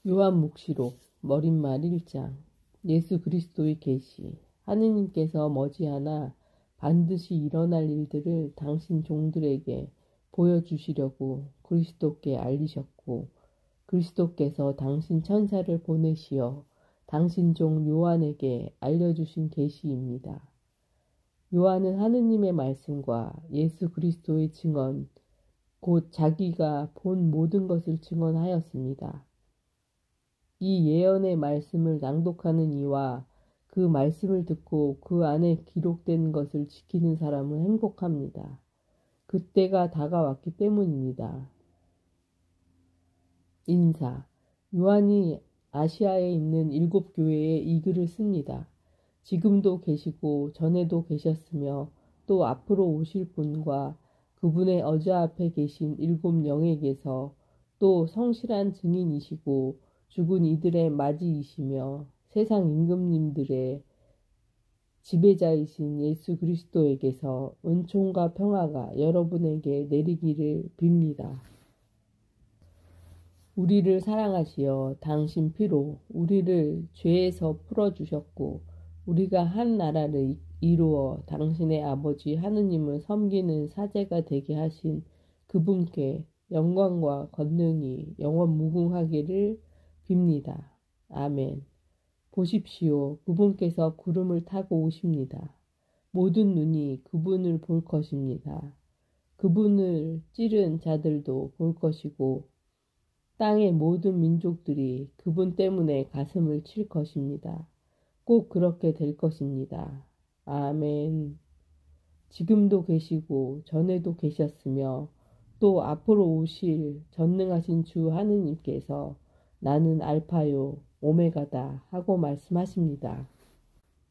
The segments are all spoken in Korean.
요한묵시록 머릿말 1장. 예수 그리스도의 계시. 하느님께서 머지않아 반드시 일어날 일들을 당신 종들에게 보여주시려고 그리스도께 알리셨고, 그리스도께서 당신 천사를 보내시어 당신 종 요한에게 알려주신 계시입니다. 요한은 하느님의 말씀과 예수 그리스도의 증언, 곧 자기가 본 모든 것을 증언하였습니다. 이 예언의 말씀을 낭독하는 이와 그 말씀을 듣고 그 안에 기록된 것을 지키는 사람은 행복합니다. 그때가 다가왔기 때문입니다. 인사. 요한이 아시아에 있는 7 교회에 이 글을 씁니다. 지금도 계시고 전에도 계셨으며 또 앞으로 오실 분과 그분의 어자 앞에 계신 7 영에게서 또 성실한 증인이시고 죽은 이들의 맞이이시며 세상 임금님들의 지배자이신 예수 그리스도에게서 은총과 평화가 여러분에게 내리기를 빕니다. 우리를 사랑하시어 당신 피로 우리를 죄에서 풀어주셨고, 우리가 한 나라를 이루어 당신의 아버지 하느님을 섬기는 사제가 되게 하신 그분께 영광과 권능이 영원 무궁하기를 빕니다. 아멘. 보십시오. 그분께서 구름을 타고 오십니다. 모든 눈이 그분을 볼 것입니다. 그분을 찌른 자들도 볼 것이고, 땅의 모든 민족들이 그분 때문에 가슴을 칠 것입니다. 꼭 그렇게 될 것입니다. 아멘. 지금도 계시고 전에도 계셨으며 또 앞으로 오실 전능하신 주 하느님께서 나는 알파요 오메가다 하고 말씀하십니다.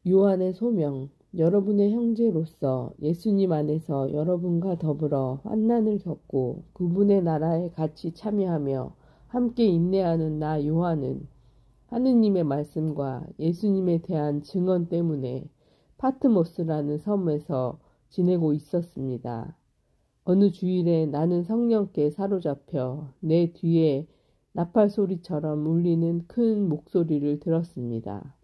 요한의 소명. 여러분의 형제로서 예수님 안에서 여러분과 더불어 환난을 겪고 그분의 나라에 같이 참여하며 함께 인내하는 나 요한은 하느님의 말씀과 예수님에 대한 증언 때문에 파트모스라는 섬에서 지내고 있었습니다. 어느 주일에 나는 성령께 사로잡혀 내 뒤에 나팔 소리처럼 울리는 큰 목소리를 들었습니다.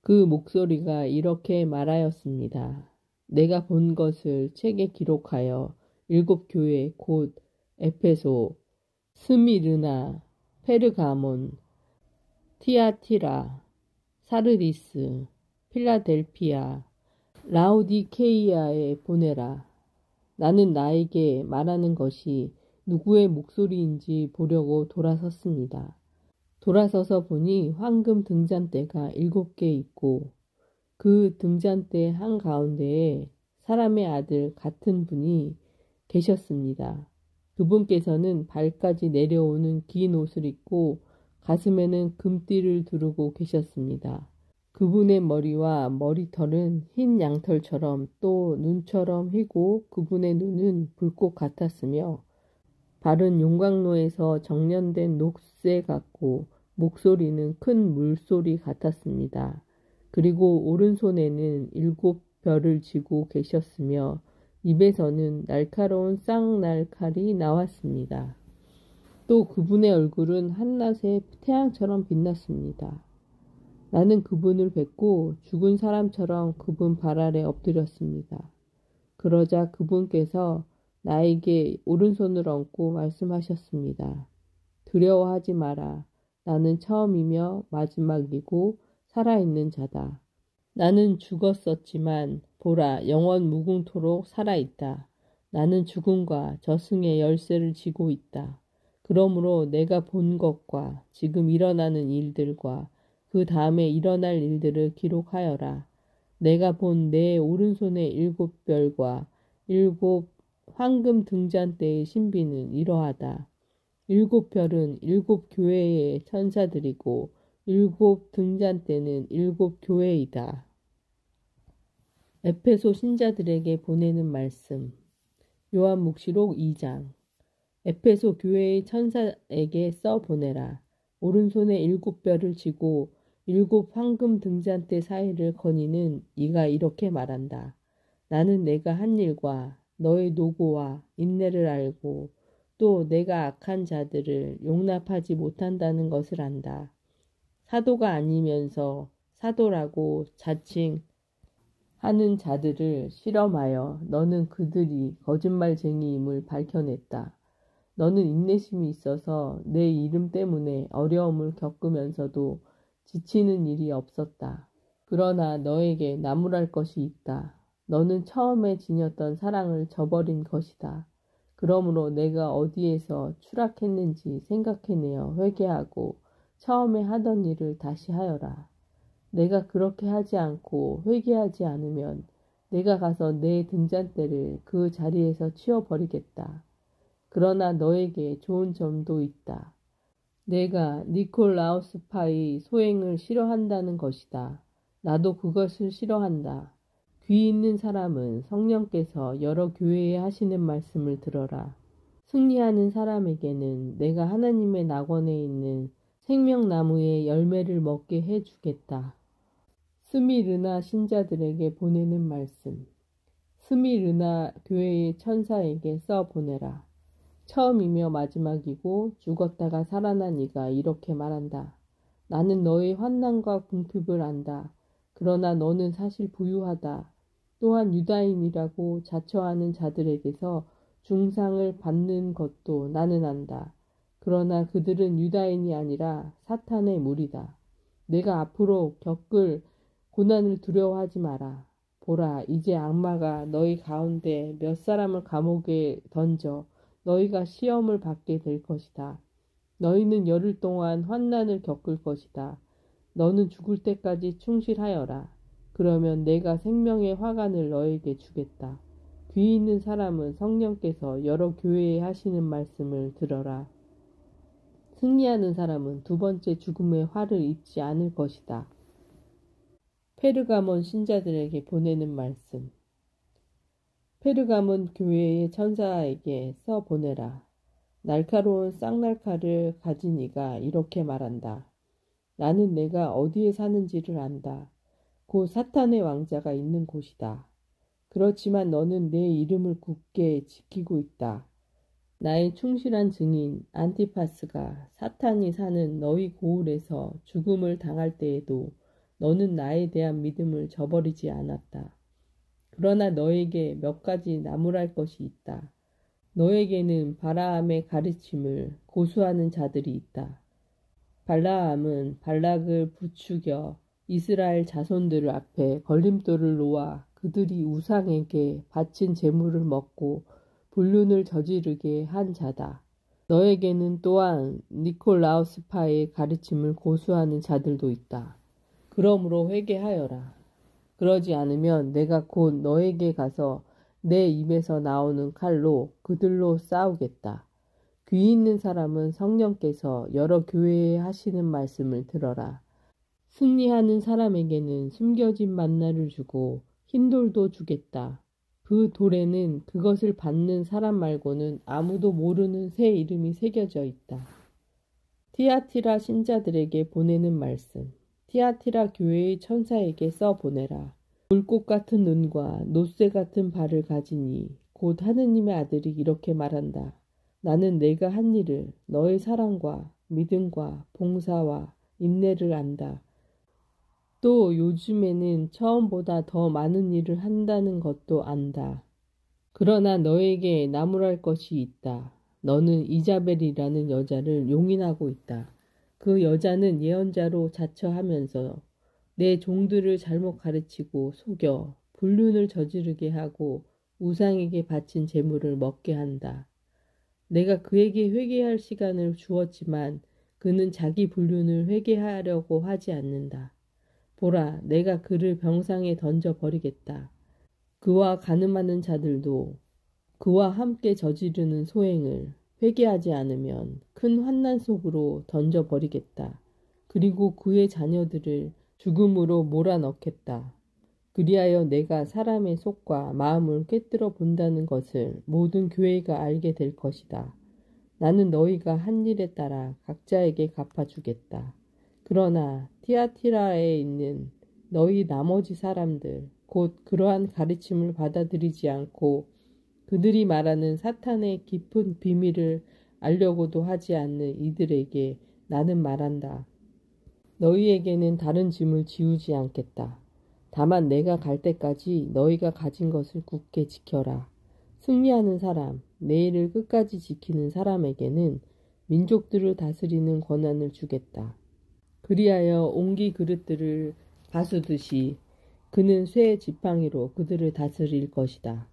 그 목소리가 이렇게 말하였습니다. 내가 본 것을 책에 기록하여 7 교회 곧 에페소, 스미르나, 페르가몬, 티아티라, 사르디스, 필라델피아, 라오디케이아에 보내라. 나는 나에게 말하는 것이 누구의 목소리인지 보려고 돌아섰습니다. 돌아서서 보니 황금 등잔대가 7개 있고 그 등잔대 한가운데에 사람의 아들 같은 분이 계셨습니다. 그분께서는 발까지 내려오는 긴 옷을 입고 가슴에는 금띠를 두르고 계셨습니다. 그분의 머리와 머리털은 흰 양털처럼 또 눈처럼 희고 그분의 눈은 불꽃 같았으며 발은 용광로에서 정련된 녹색 같고 목소리는 큰 물소리 같았습니다. 그리고 오른손에는 7 별을 쥐고 계셨으며 입에서는 날카로운 쌍날칼이 나왔습니다. 또 그분의 얼굴은 한낮의 태양처럼 빛났습니다. 나는 그분을 뵙고 죽은 사람처럼 그분 발 아래 엎드렸습니다. 그러자 그분께서 나에게 오른손을 얹고 말씀하셨습니다. 두려워하지 마라. 나는 처음이며 마지막이고 살아있는 자다. 나는 죽었었지만 보라, 영원 무궁토록 살아있다. 나는 죽음과 저승의 열쇠를 쥐고 있다. 그러므로 내가 본 것과 지금 일어나는 일들과 그 다음에 일어날 일들을 기록하여라. 내가 본 내 오른손의 7 별과 7 황금 등잔대의 신비는 이러하다. 7 별은 7 교회의 천사들이고 7 등잔대는 7 교회이다. 에페소 신자들에게 보내는 말씀. 요한묵시록 2장. 에페소 교회의 천사에게 써 보내라. 오른손에 7 별을 쥐고 7 황금 등잔대 사이를 거니는 이가 이렇게 말한다. 나는 내가 한 일과 너의 노고와 인내를 알고 또 내가 악한 자들을 용납하지 못한다는 것을 안다. 사도가 아니면서 사도라고 자칭하는 자들을 실험하여 너는 그들이 거짓말쟁이임을 밝혀냈다. 너는 인내심이 있어서 내 이름 때문에 어려움을 겪으면서도 지치는 일이 없었다. 그러나 너에게 나무랄 것이 있다. 너는 처음에 지녔던 사랑을 저버린 것이다. 그러므로 내가 어디에서 추락했는지 생각해내어 회개하고 처음에 하던 일을 다시 하여라. 내가 그렇게 하지 않고 회개하지 않으면 내가 가서 내 등잔대를 그 자리에서 치워버리겠다. 그러나 너에게 좋은 점도 있다. 내가 니콜라우스파의 소행을 싫어한다는 것이다. 나도 그것을 싫어한다. 귀 있는 사람은 성령께서 여러 교회에 하시는 말씀을 들어라. 승리하는 사람에게는 내가 하나님의 낙원에 있는 생명나무의 열매를 먹게 해주겠다. 스미르나 신자들에게 보내는 말씀. 스미르나 교회의 천사에게 써 보내라. 처음이며 마지막이고 죽었다가 살아난 이가 이렇게 말한다. 나는 너의 환난과 궁핍을 안다. 그러나 너는 사실 부유하다. 또한 유다인이라고 자처하는 자들에게서 중상을 받는 것도 나는 안다. 그러나 그들은 유다인이 아니라 사탄의 무리다. 내가 앞으로 겪을 고난을 두려워하지 마라. 보라, 이제 악마가 너희 가운데 몇 사람을 감옥에 던져 너희가 시험을 받게 될 것이다. 너희는 열흘 동안 환난을 겪을 것이다. 너는 죽을 때까지 충실하여라. 그러면 내가 생명의 화관을 너에게 주겠다. 귀 있는 사람은 성령께서 여러 교회에 하시는 말씀을 들어라. 승리하는 사람은 두 번째 죽음의 화를 입지 않을 것이다. 페르가몬 신자들에게 보내는 말씀. 페르가몬 교회의 천사에게 써 보내라. 날카로운 쌍날칼을 가진 이가 이렇게 말한다. 나는 내가 어디에 사는지를 안다. 곧 사탄의 왕자가 있는 곳이다. 그렇지만 너는 내 이름을 굳게 지키고 있다. 나의 충실한 증인 안티파스가 사탄이 사는 너희 고을에서 죽음을 당할 때에도 너는 나에 대한 믿음을 저버리지 않았다. 그러나 너에게 몇 가지 나무랄 것이 있다. 너에게는 바라함의 가르침을 고수하는 자들이 있다. 발라함은 발락을 부추겨 이스라엘 자손들 앞에 걸림돌을 놓아 그들이 우상에게 바친 제물을 먹고 불륜을 저지르게 한 자다. 너에게는 또한 니콜라우스파의 가르침을 고수하는 자들도 있다. 그러므로 회개하여라. 그러지 않으면 내가 곧 너에게 가서 내 입에서 나오는 칼로 그들로 싸우겠다. 귀 있는 사람은 성령께서 여러 교회에 하시는 말씀을 들어라. 승리하는 사람에게는 숨겨진 만나를 주고 흰 돌도 주겠다. 그 돌에는 그것을 받는 사람 말고는 아무도 모르는 새 이름이 새겨져 있다. 티아티라 신자들에게 보내는 말씀. 티아티라 교회의 천사에게 써 보내라. 불꽃 같은 눈과 놋새 같은 발을 가지니 곧 하느님의 아들이 이렇게 말한다. 나는 내가 한 일을 너의 사랑과 믿음과 봉사와 인내를 안다. 또 요즘에는 처음보다 더 많은 일을 한다는 것도 안다. 그러나 너에게 나무랄 것이 있다. 너는 이자벨이라는 여자를 용인하고 있다. 그 여자는 예언자로 자처하면서 내 종들을 잘못 가르치고 속여 불륜을 저지르게 하고 우상에게 바친 제물을 먹게 한다. 내가 그에게 회개할 시간을 주었지만 그는 자기 불륜을 회개하려고 하지 않는다. 보라, 내가 그를 병상에 던져버리겠다. 그와 가늠하는 자들도 그와 함께 저지르는 소행을 회개하지 않으면 큰 환난 속으로 던져버리겠다. 그리고 그의 자녀들을 죽음으로 몰아넣겠다. 그리하여 내가 사람의 속과 마음을 꿰뚫어 본다는 것을 모든 교회가 알게 될 것이다. 나는 너희가 한 일에 따라 각자에게 갚아주겠다. 그러나 티아티라에 있는 너희 나머지 사람들, 곧 그러한 가르침을 받아들이지 않고 그들이 말하는 사탄의 깊은 비밀을 알려고도 하지 않는 이들에게 나는 말한다. 너희에게는 다른 짐을 지우지 않겠다. 다만 내가 갈 때까지 너희가 가진 것을 굳게 지켜라. 승리하는 사람, 내일을 끝까지 지키는 사람에게는 민족들을 다스리는 권한을 주겠다. 그리하여 옹기 그릇들을 다수듯이 그는 쇠 지팡이로 그들을 다스릴 것이다.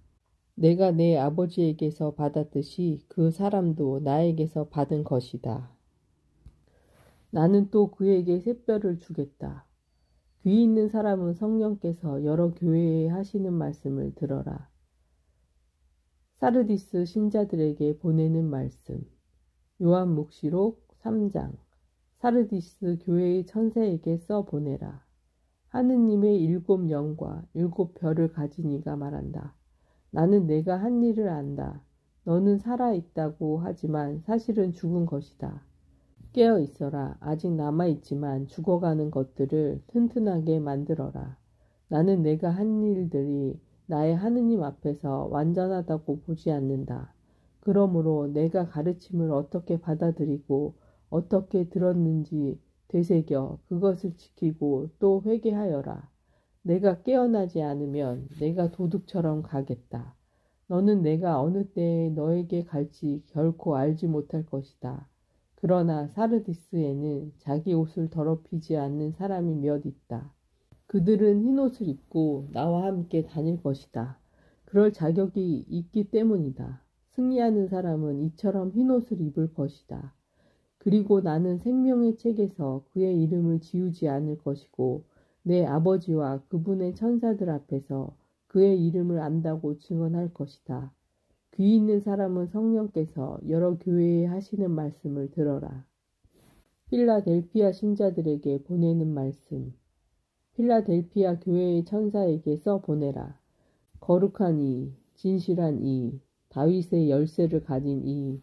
내가 내 아버지에게서 받았듯이 그 사람도 나에게서 받은 것이다. 나는 또 그에게 샛별을 주겠다. 귀 있는 사람은 성령께서 여러 교회에 하시는 말씀을 들어라. 사르디스 신자들에게 보내는 말씀. 요한묵시록 3장. 사르디스 교회의 천사에게 써 보내라. 하느님의 7 영과 7 별을 가진 이가 말한다. 나는 내가 한 일을 안다. 너는 살아있다고 하지만 사실은 죽은 것이다. 깨어 있어라. 아직 남아있지만 죽어가는 것들을 튼튼하게 만들어라. 나는 내가 한 일들이 나의 하느님 앞에서 완전하다고 보지 않는다. 그러므로 내가 가르침을 어떻게 받아들이고 어떻게 들었는지 되새겨 그것을 지키고 또 회개하여라. 내가 깨어나지 않으면 내가 도둑처럼 가겠다. 너는 내가 어느 때에 너에게 갈지 결코 알지 못할 것이다. 그러나 사르디스에는 자기 옷을 더럽히지 않는 사람이 몇 있다. 그들은 흰옷을 입고 나와 함께 다닐 것이다. 그럴 자격이 있기 때문이다. 승리하는 사람은 이처럼 흰옷을 입을 것이다. 그리고 나는 생명의 책에서 그의 이름을 지우지 않을 것이고 내 아버지와 그분의 천사들 앞에서 그의 이름을 안다고 증언할 것이다. 귀 있는 사람은 성령께서 여러 교회에 하시는 말씀을 들어라. 필라델피아 신자들에게 보내는 말씀. 필라델피아 교회의 천사에게 써 보내라. 거룩한 이, 진실한 이, 다윗의 열쇠를 가진 이,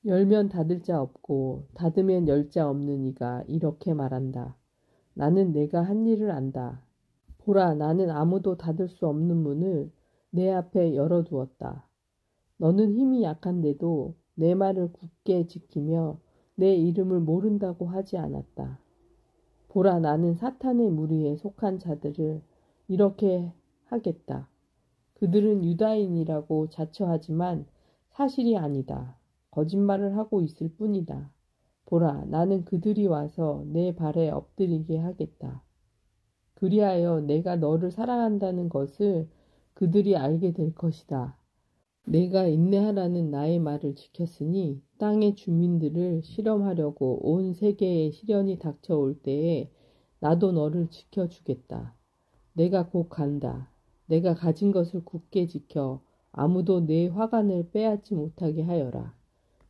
열면 닫을 자 없고 닫으면 열 자 없는 이가 이렇게 말한다. 나는 내가 한 일을 안다. 보라, 나는 아무도 닫을 수 없는 문을 내 앞에 열어두었다. 너는 힘이 약한데도 내 말을 굳게 지키며 내 이름을 모른다고 하지 않았다. 보라, 나는 사탄의 무리에 속한 자들을 이렇게 하겠다. 그들은 유다인이라고 자처하지만 사실이 아니다. 거짓말을 하고 있을 뿐이다. 보라, 나는 그들이 와서 내 발에 엎드리게 하겠다. 그리하여 내가 너를 사랑한다는 것을 그들이 알게 될 것이다. 내가 인내하라는 나의 말을 지켰으니 땅의 주민들을 실험하려고 온 세계에 시련이 닥쳐올 때에 나도 너를 지켜주겠다. 내가 곧 간다. 내가 가진 것을 굳게 지켜 아무도 내 화관을 빼앗지 못하게 하여라.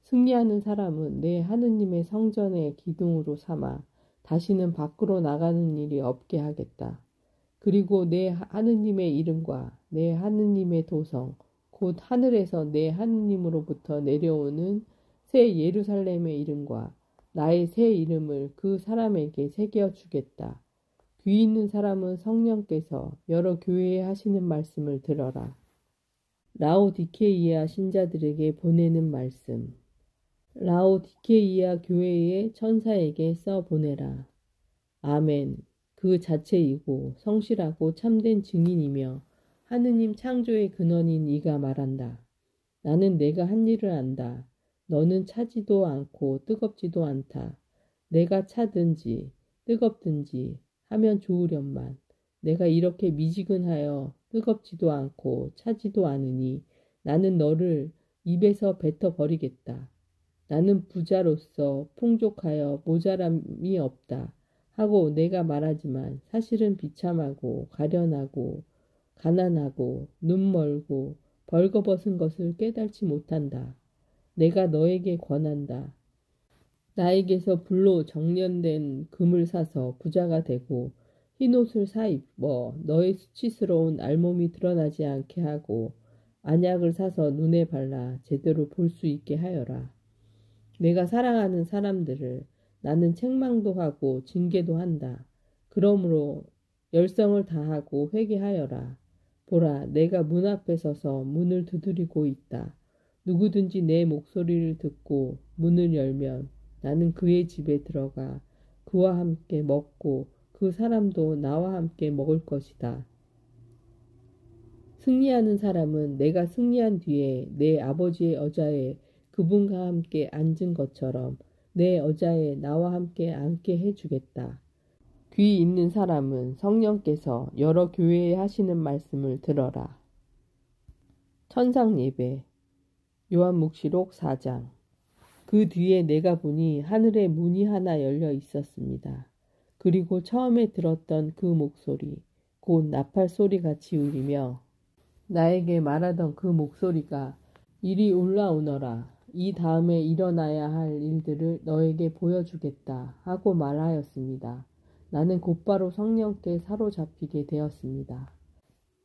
승리하는 사람은 내 하느님의 성전의 기둥으로 삼아 다시는 밖으로 나가는 일이 없게 하겠다. 그리고 내 하느님의 이름과 내 하느님의 도성 곧 하늘에서 내 하느님으로부터 내려오는 새 예루살렘의 이름과 나의 새 이름을 그 사람에게 새겨주겠다. 귀 있는 사람은 성령께서 여러 교회에 하시는 말씀을 들어라. 라오디케이아 신자들에게 보내는 말씀. 라오디케이아 교회의 천사에게 써 보내라. 아멘. 그 자체이고 성실하고 참된 증인이며 하느님 창조의 근원인 이가 말한다. 나는 내가 한 일을 안다. 너는 차지도 않고 뜨겁지도 않다. 내가 차든지 뜨겁든지 하면 좋으련만. 내가 이렇게 미지근하여 뜨겁지도 않고 차지도 않으니 나는 너를 입에서 뱉어 버리겠다. 나는 부자로서 풍족하여 모자람이 없다 하고 내가 말하지만 사실은 비참하고 가련하고 가난하고 눈멀고 벌거벗은 것을 깨달지 못한다. 내가 너에게 권한다. 나에게서 불로 정련된 금을 사서 부자가 되고 흰옷을 사입어 너의 수치스러운 알몸이 드러나지 않게 하고 안약을 사서 눈에 발라 제대로 볼 수 있게 하여라. 내가 사랑하는 사람들을 나는 책망도 하고 징계도 한다. 그러므로 열성을 다하고 회개하여라. 보라, 내가 문 앞에 서서 문을 두드리고 있다. 누구든지 내 목소리를 듣고 문을 열면 나는 그의 집에 들어가 그와 함께 먹고 그 사람도 나와 함께 먹을 것이다. 승리하는 사람은 내가 승리한 뒤에 내 아버지의 의자에 그분과 함께 앉은 것처럼 내 의자에 나와 함께 앉게 해주겠다. 귀 있는 사람은 성령께서 여러 교회에 하시는 말씀을 들어라. 천상 예배 요한묵시록 4장. 그 뒤에 내가 보니 하늘에 문이 하나 열려 있었습니다. 그리고 처음에 들었던 그 목소리, 곧 나팔 소리같이 울리며 나에게 말하던 그 목소리가 이리 올라오너라. 이 다음에 일어나야 할 일들을 너에게 보여주겠다 하고 말하였습니다. 나는 곧바로 성령께 사로잡히게 되었습니다.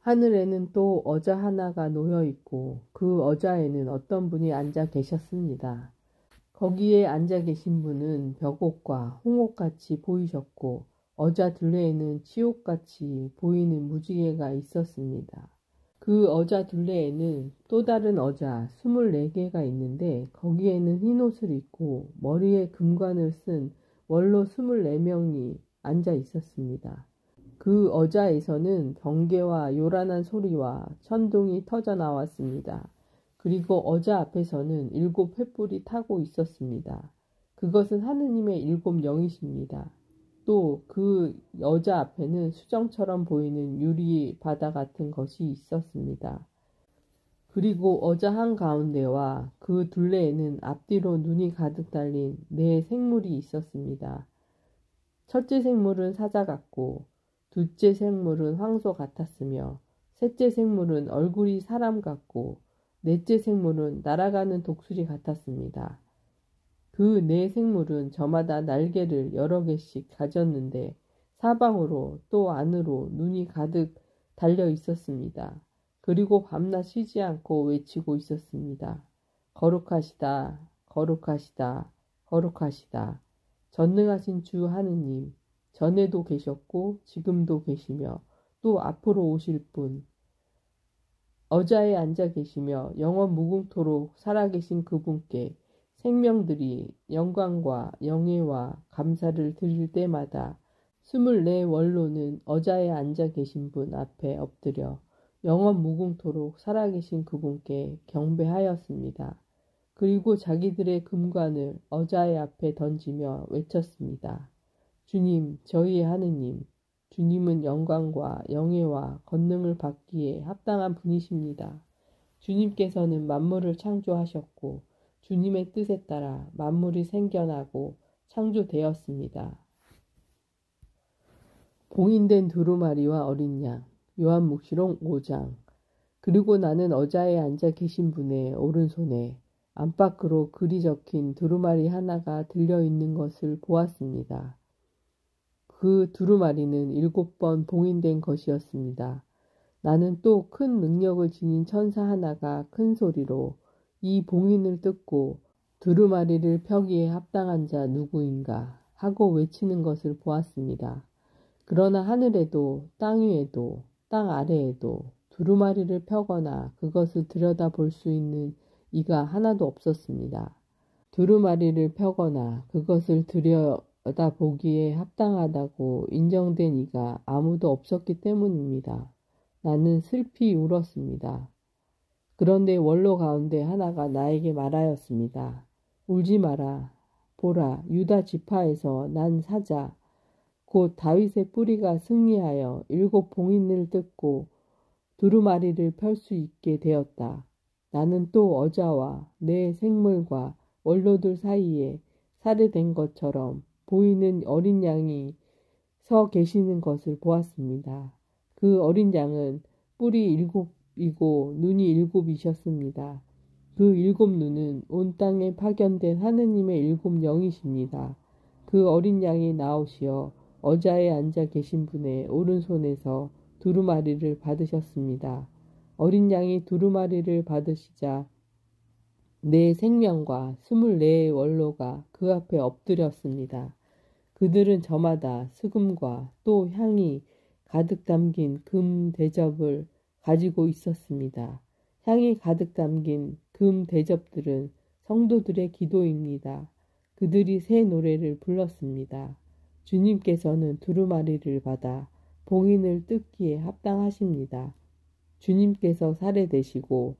하늘에는 또 의자 하나가 놓여 있고 그 의자에는 어떤 분이 앉아 계셨습니다. 거기에 앉아 계신 분은 벽옥과 홍옥같이 보이셨고 의자 둘레에는 치옥같이 보이는 무지개가 있었습니다. 그 의자 둘레에는 또 다른 의자 24개가 있는데 거기에는 흰옷을 입고 머리에 금관을 쓴 원로 24명이 앉아 있었습니다. 그 의자에서는 번개와 요란한 소리와 천둥이 터져 나왔습니다. 그리고 의자 앞에서는 7 횃불이 타고 있었습니다. 그것은 하느님의 7 영이십니다. 또 그 의자 앞에는 수정처럼 보이는 유리 바다 같은 것이 있었습니다. 그리고 의자 한가운데와 그 둘레에는 앞뒤로 눈이 가득 달린 4 생물이 있었습니다. 첫째 생물은 사자 같고 둘째 생물은 황소 같았으며 셋째 생물은 얼굴이 사람 같고 넷째 생물은 날아가는 독수리 같았습니다. 그 4 생물은 저마다 날개를 여러 개씩 가졌는데 사방으로 또 안으로 눈이 가득 달려 있었습니다. 그리고 밤낮 쉬지 않고 외치고 있었습니다. 거룩하시다, 거룩하시다, 거룩하시다. 전능하신 주 하느님, 전에도 계셨고 지금도 계시며 또 앞으로 오실 분, 의자에 앉아 계시며 영원 무궁토록 살아계신 그분께 생명들이 영광과 영예와 감사를 드릴 때마다 24 원로는 의자에 앉아 계신 분 앞에 엎드려 영원 무궁토록 살아계신 그분께 경배하였습니다. 그리고 자기들의 금관을 의자의 앞에 던지며 외쳤습니다. 주님, 저희의 하느님, 주님은 영광과 영예와 권능을 받기에 합당한 분이십니다. 주님께서는 만물을 창조하셨고 주님의 뜻에 따라 만물이 생겨나고 창조되었습니다. 봉인된 두루마리와 어린 양 요한묵시록 5장. 그리고 나는 의자에 앉아 계신 분의 오른손에 안팎으로 글이 적힌 두루마리 하나가 들려있는 것을 보았습니다. 그 두루마리는 7번 봉인된 것이었습니다. 나는 또 큰 능력을 지닌 천사 하나가 큰 소리로 이 봉인을 뜯고 두루마리를 펴기에 합당한 자 누구인가 하고 외치는 것을 보았습니다. 그러나 하늘에도 땅 위에도 땅 아래에도 두루마리를 펴거나 그것을 들여다볼 수 있는 이가 하나도 없었습니다. 두루마리를 펴거나 그것을 들여다보기에 합당하다고 인정된 이가 아무도 없었기 때문입니다. 나는 슬피 울었습니다. 그런데 원로 가운데 하나가 나에게 말하였습니다. 울지 마라. 보라, 유다 지파에서 난 사자, 곧 다윗의 뿌리가 승리하여 7 봉인을 뜯고 두루마리를 펼 수 있게 되었다. 나는 또 의자와 내 생물과 원로들 사이에 살해된 것처럼 보이는 어린 양이 서 계시는 것을 보았습니다. 그 어린 양은 뿔이 7이고 눈이 7이셨습니다. 그 7 눈은 온 땅에 파견된 하느님의 7 영이십니다. 그 어린 양이 나오시어 의자에 앉아 계신 분의 오른손에서 두루마리를 받으셨습니다. 어린 양이 두루마리를 받으시자 내 생명과 24의 원로가 그 앞에 엎드렸습니다. 그들은 저마다 수금과 또 향이 가득 담긴 금 대접을 가지고 있었습니다. 향이 가득 담긴 금 대접들은 성도들의 기도입니다. 그들이 새 노래를 불렀습니다. 주님께서는 두루마리를 받아 봉인을 뜯기에 합당하십니다. 주님께서 살해되시고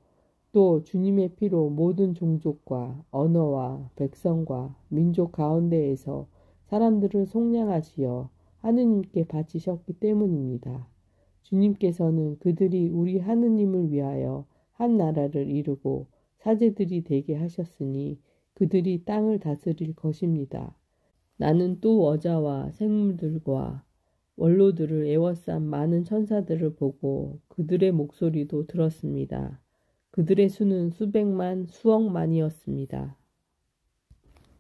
또 주님의 피로 모든 종족과 언어와 백성과 민족 가운데에서 사람들을 속량하시어 하느님께 바치셨기 때문입니다. 주님께서는 그들이 우리 하느님을 위하여 한 나라를 이루고 사제들이 되게 하셨으니 그들이 땅을 다스릴 것입니다. 나는 또 어자와 생물들과 원로들을 에워싼 많은 천사들을 보고 그들의 목소리도 들었습니다. 그들의 수는 수백만, 수억만이었습니다.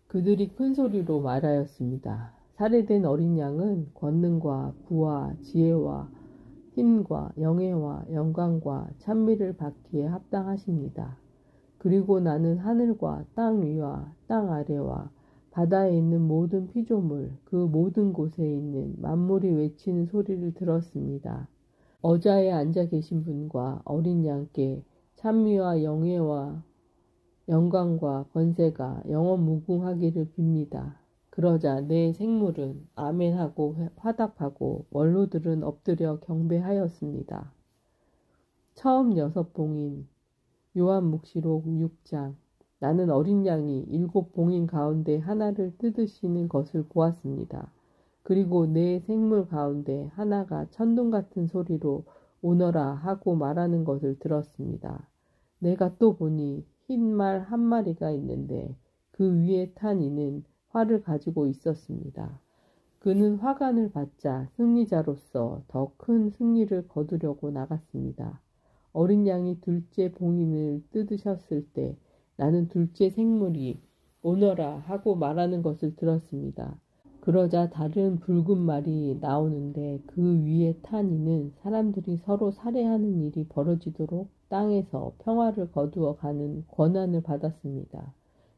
그들이 큰 소리로 말하였습니다. 살해된 어린 양은 권능과 부와 지혜와 힘과 영예와 영광과 찬미를 받기에 합당하십니다. 그리고 나는 하늘과 땅 위와 땅 아래와 바다에 있는 모든 피조물, 그 모든 곳에 있는 만물이 외치는 소리를 들었습니다. 어자에 앉아 계신 분과 어린 양께 찬미와 영예와 영광과 권세가 영원 무궁하기를 빕니다. 그러자 내 생물은 아멘하고 화답하고 원로들은 엎드려 경배하였습니다. 처음 6봉인 요한묵시록 6장. 나는 어린 양이 7봉인 가운데 하나를 뜯으시는 것을 보았습니다. 그리고 내 생물 가운데 하나가 천둥 같은 소리로 오너라 하고 말하는 것을 들었습니다. 내가 또 보니 흰 말 한 마리가 있는데 그 위에 탄 이는 활을 가지고 있었습니다. 그는 화관을 받자 승리자로서 더 큰 승리를 거두려고 나갔습니다. 어린 양이 둘째 봉인을 뜯으셨을 때 나는 둘째 생물이 오너라 하고 말하는 것을 들었습니다. 그러자 다른 붉은 말이 나오는데 그 위에 탄 이는 사람들이 서로 살해하는 일이 벌어지도록 땅에서 평화를 거두어 가는 권한을 받았습니다.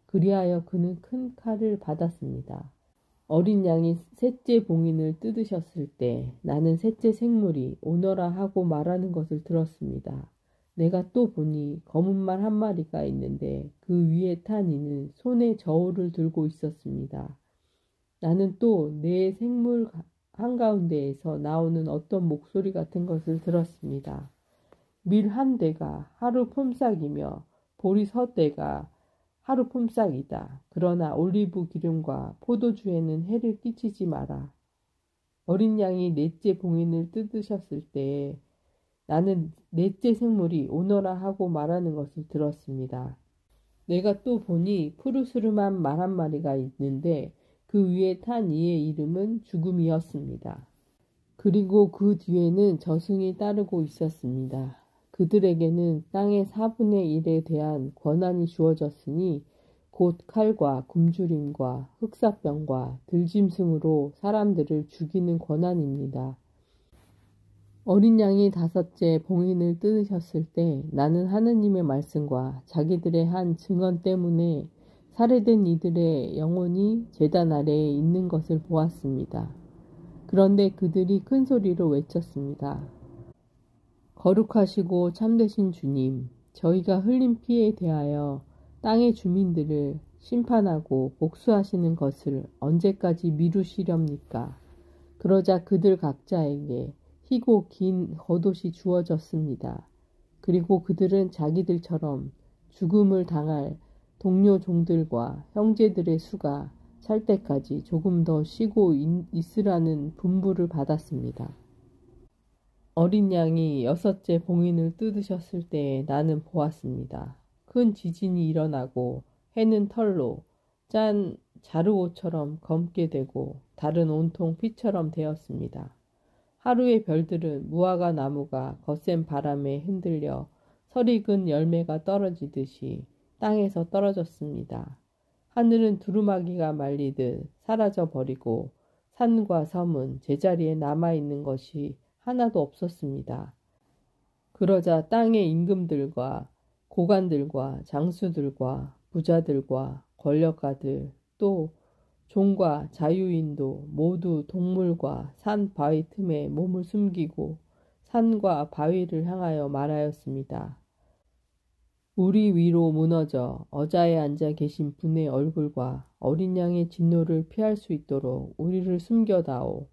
그리하여 그는 큰 칼을 받았습니다. 어린 양이 셋째 봉인을 뜯으셨을 때 나는 셋째 생물이 오너라 하고 말하는 것을 들었습니다. 내가 또 보니 검은 말 한 마리가 있는데 그 위에 탄 이는 손에 저울을 들고 있었습니다. 나는 또 내 생물 한가운데에서 나오는 어떤 목소리 같은 것을 들었습니다. 밀 한 대가 하루 품삯이며 보리 섯대가 하루 품삯이다. 그러나 올리브 기름과 포도주에는 해를 끼치지 마라. 어린 양이 넷째 봉인을 뜯으셨을 때에 나는 넷째 생물이 오너라 하고 말하는 것을 들었습니다. 내가 또 보니 푸르스름한 말 한 마리가 있는데 그 위에 탄 이의 이름은 죽음이었습니다. 그리고 그 뒤에는 저승이 따르고 있었습니다. 그들에게는 땅의 4분의 1에 대한 권한이 주어졌으니 곧 칼과 굶주림과 흑사병과 들짐승으로 사람들을 죽이는 권한입니다. 어린 양이 5째 봉인을 뜯으셨을 때 나는 하느님의 말씀과 자기들의 한 증언 때문에 살해된 이들의 영혼이 제단 아래에 있는 것을 보았습니다. 그런데 그들이 큰 소리로 외쳤습니다. 거룩하시고 참되신 주님, 저희가 흘린 피에 대하여 땅의 주민들을 심판하고 복수하시는 것을 언제까지 미루시렵니까? 그러자 그들 각자에게 희고 긴 겉옷이 주어졌습니다. 그리고 그들은 자기들처럼 죽음을 당할 동료 종들과 형제들의 수가 찰 때까지 조금 더 쉬고 있으라는 분부를 받았습니다. 어린 양이 6째 봉인을 뜯으셨을 때에 나는 보았습니다. 큰 지진이 일어나고 해는 털로 짠 자루옷처럼 검게 되고 달은 온통 피처럼 되었습니다. 하루의 별들은 무화과 나무가 거센 바람에 흔들려 설익은 열매가 떨어지듯이 땅에서 떨어졌습니다. 하늘은 두루마기가 말리듯 사라져 버리고 산과 섬은 제자리에 남아있는 것이 하나도 없었습니다. 그러자 땅의 임금들과 고관들과 장수들과 부자들과 권력가들 또 종과 자유인도 모두 동물과 산 바위 틈에 몸을 숨기고 산과 바위를 향하여 말하였습니다. 우리 위로 무너져 어자에 앉아 계신 분의 얼굴과 어린 양의 진노를 피할 수 있도록 우리를 숨겨다오.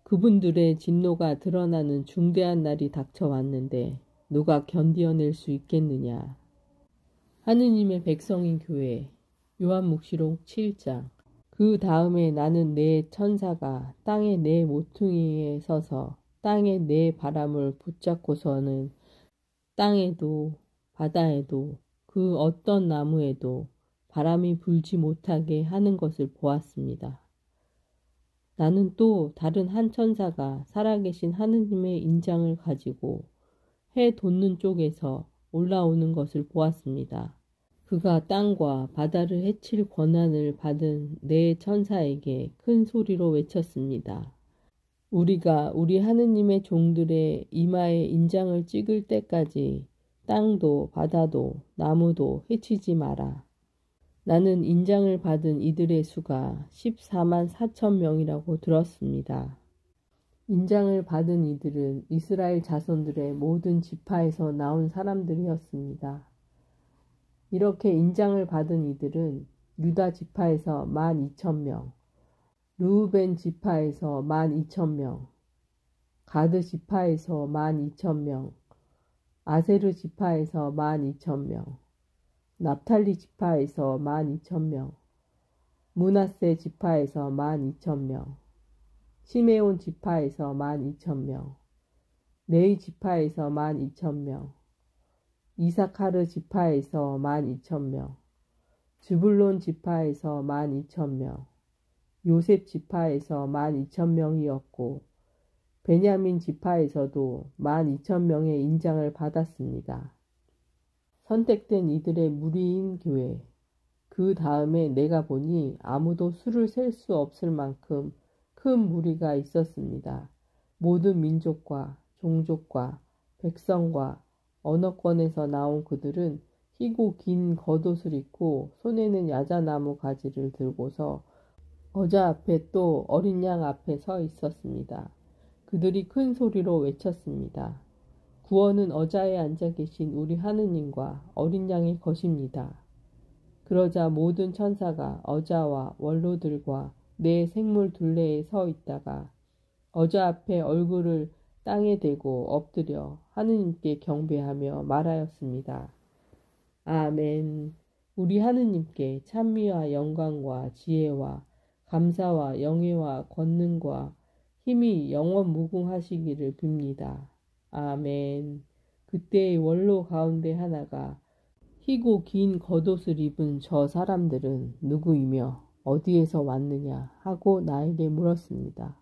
그분들의 진노가 드러나는 중대한 날이 닥쳐왔는데 누가 견디어낼 수 있겠느냐. 하느님의 백성인 교회. 요한묵시록 7장. 그 다음에 나는 네 천사가 땅의 네 모퉁이에 서서 땅의 네 바람을 붙잡고서는 땅에도 바다에도 그 어떤 나무에도 바람이 불지 못하게 하는 것을 보았습니다. 나는 또 다른 한 천사가 살아계신 하느님의 인장을 가지고 해 돋는 쪽에서 올라오는 것을 보았습니다. 그가 땅과 바다를 해칠 권한을 받은 네 천사에게 큰 소리로 외쳤습니다. 우리가 우리 하느님의 종들의 이마에 인장을 찍을 때까지 땅도 바다도 나무도 해치지 마라. 나는 인장을 받은 이들의 수가 14만 4천 명이라고 들었습니다. 인장을 받은 이들은 이스라엘 자손들의 모든 지파에서 나온 사람들이었습니다. 이렇게 인장을 받은 이들은 유다 지파에서 12,000명, 르우벤 지파에서 12,000명, 가드 지파에서 12,000명, 아세르 지파에서 12,000명, 납탈리 지파에서 12,000명, 므낫세 지파에서 12,000명, 시메온 지파에서 12,000명, 레위 지파에서 12,000명, 이사카르 지파에서 12,000명, 즈불론 지파에서 12,000명, 요셉 지파에서 12,000명이었고 베냐민 지파에서도 12,000명의 인장을 받았습니다. 선택된 이들의 무리인 교회. 그 다음에 내가 보니 아무도 수를 셀 수 없을 만큼 큰 무리가 있었습니다. 모든 민족과 종족과 백성과 언어권에서 나온 그들은 희고 긴 겉옷을 입고 손에는 야자나무 가지를 들고서 어자 앞에 또 어린 양 앞에 서 있었습니다. 그들이 큰 소리로 외쳤습니다. 구원은 어자에 앉아 계신 우리 하느님과 어린 양의 것입니다. 그러자 모든 천사가 어자와 원로들과 네 생물 둘레에 서 있다가 어자 앞에 얼굴을 땅에 대고 엎드려 하느님께 경배하며 말하였습니다. 아멘. 우리 하느님께 찬미와 영광과 지혜와 감사와 영예와 권능과 힘이 영원 무궁하시기를 빕니다. 아멘. 그때의 원로 가운데 하나가 희고 긴 겉옷을 입은 저 사람들은 누구이며 어디에서 왔느냐 하고 나에게 물었습니다.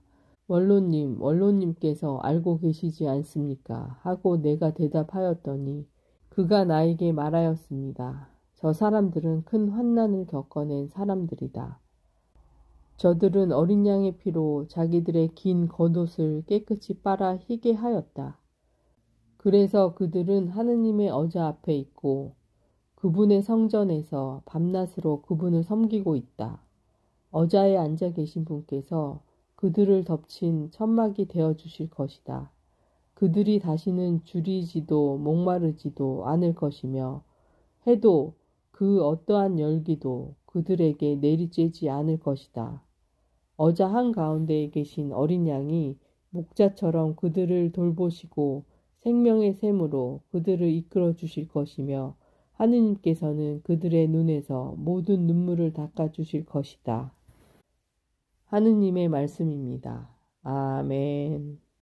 원로님께서 알고 계시지 않습니까? 하고 내가 대답하였더니 그가 나에게 말하였습니다. 저 사람들은 큰 환난을 겪어낸 사람들이다. 저들은 어린 양의 피로 자기들의 긴 겉옷을 깨끗이 빨아 희게 하였다. 그래서 그들은 하느님의 어자 앞에 있고 그분의 성전에서 밤낮으로 그분을 섬기고 있다. 어자에 앉아 계신 분께서 그들을 덮친 천막이 되어 주실 것이다. 그들이 다시는 줄이지도 목마르지도 않을 것이며 해도 그 어떠한 열기도 그들에게 내리쬐지 않을 것이다. 어자 한가운데에 계신 어린 양이 목자처럼 그들을 돌보시고 생명의 샘으로 그들을 이끌어 주실 것이며 하느님께서는 그들의 눈에서 모든 눈물을 닦아 주실 것이다. 하느님의 말씀입니다. 아멘.